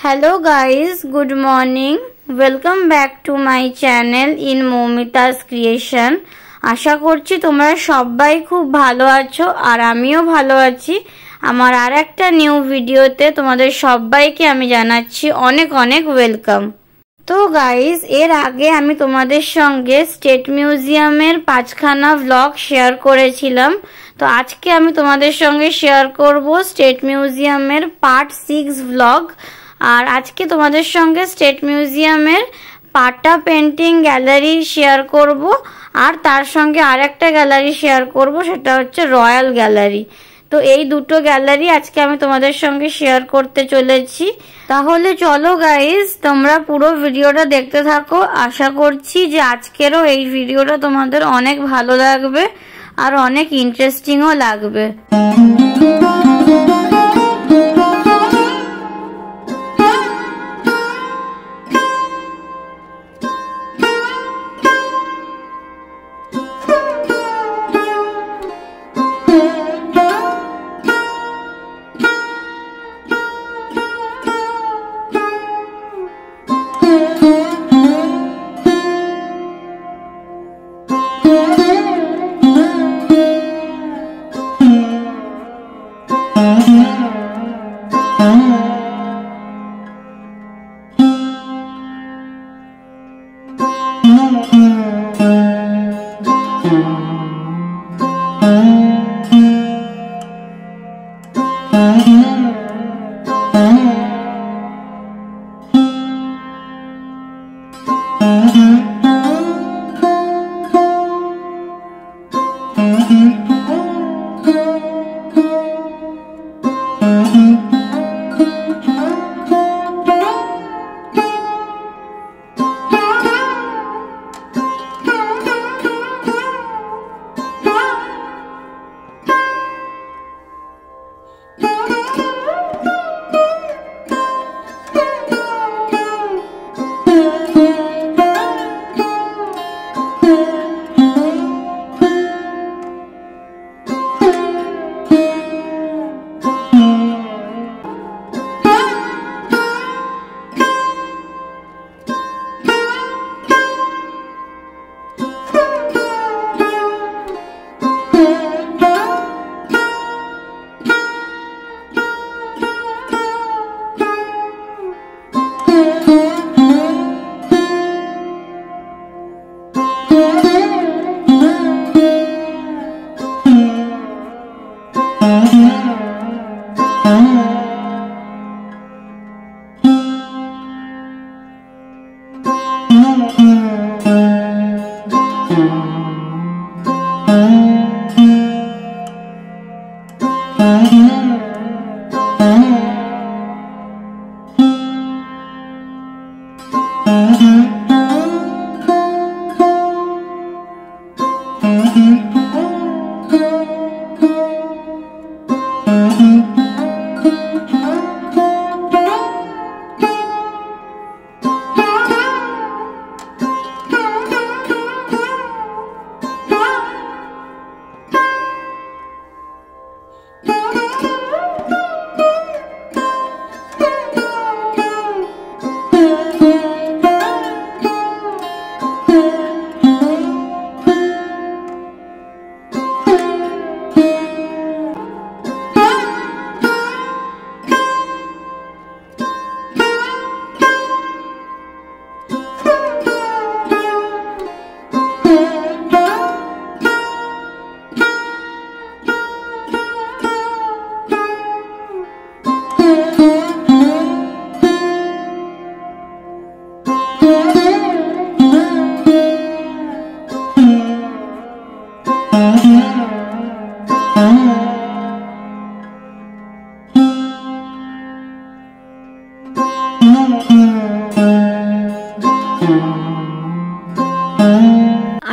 Hello guys, good morning. Welcome back to my channel in Momita's Creation. আশা করছি তোমরা সবাই খুব ভালো আছো আর আমিও ভালো আছি। আমার আরেকটা নিউ ভিডিওতে তোমাদের সবাইকে আমি জানাচ্ছি অনেক অনেক ওয়েলকাম। তো গাইস, এর আগে আমি তোমাদের সঙ্গে স্টেট মিউজিয়ামের 5খানা ব্লগ শেয়ার করেছিলাম। তো আজকে আমি তোমাদের সঙ্গে শেয়ার করব স্টেট মিউজিয়ামের পার্ট 6 ব্লগ। আর আজকে তোমাদের সঙ্গে স্টেট মিউজিয়ামের পাটা পেন্টিং গ্যালারি শেয়ার করব আর তার সঙ্গে আরেকটা গ্যালারি শেয়ার করব, সেটা হচ্ছে রয়্যাল গ্যালারি। তো এই দুটো গ্যালারি আজকে আমি তোমাদের সঙ্গে শেয়ার করতে চলেছি। তাহলে চলো গাইস, তোমরা পুরো ভিডিওটা দেখতে থাকো। আশা করছি যে আজকেরও এই ভিডিওটা তোমাদের অনেক ভালো লাগবে আর অনেক ইন্টারেস্টিংও লাগবে।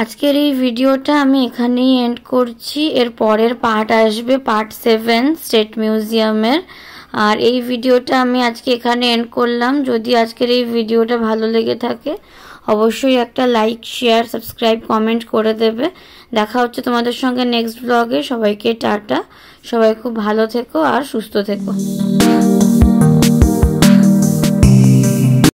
আজকের এই ভিডিওটা আমি এখানেই এন্ড করছি। এর পরের পার্ট আসবে পার্ট 7 স্টেট মিউজিয়ামের। আর এই ভিডিওটা আমি আজকে এখানে এন্ড করলাম। যদি আজকের এই ভিডিওটা ভালো লেগে থাকে অবশ্যই একটা লাইক, শেয়ার, সাবস্ক্রাইব, কমেন্ট করে দেবে। দেখা হচ্ছে তোমাদের সঙ্গে নেক্সট ব্লগে। সবাইকে টাটা। সবাই খুব ভালো থেকো আর সুস্থ থেকো।